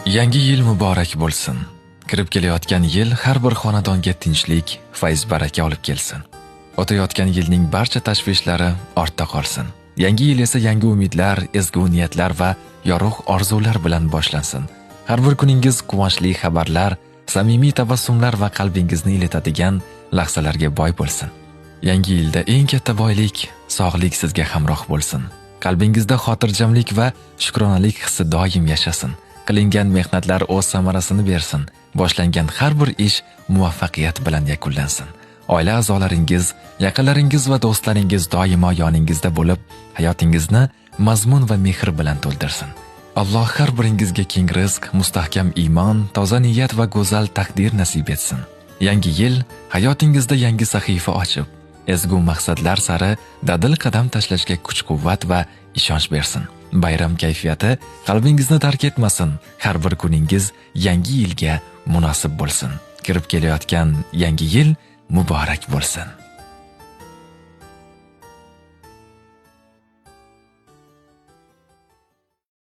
Yangi yil muborak bo'lsin. Kirib kelayotgan yil har bir xonadonga tinchlik, fayz baraka olib kelsin. O'tayotgan yilning barcha tashvishlari ortda qolsin. Yangi yil esa yangi umidlar, ezgu niyatlar va yorug' orzular bilan boshlansin. Har bir kuningiz quvonchli xabarlar, samimiy tabassumlar va qalbingizni iletadigan lahzalarga boy bo'lsin. Yangi yilda eng katta boylik sog'lik sizga hamroh bo'lsin. Qalbingizda xotirjamlik va shukronalik hissi doim yashasin. Qilingan mehnatlar o'z samarasini bersin. Boshlangan har bir ish muvaffaqiyat bilan yakunlansin. Oila a'zolaringiz, yaqinlaringiz va do'stlaringiz doimo yoningizda bo'lib, hayotingizni mazmun va mehr bilan to'ldirsin. Alloh har biringizga keng rizq, mustahkam iymon, toza niyat va go'zal taqdir nasib etsin. Yangi yil hayotingizda yangi sahifa ochib, ezgu maqsadlar sari dadil qadam tashlashga kuch-quvvat va ishonch bersin. Bayram kayfiyati qalbingizni tark etmasin. Har bir kuningiz yangi yilga munosib bo'lsin. Kirib kelayotgan yangi yil muborak bo'lsin.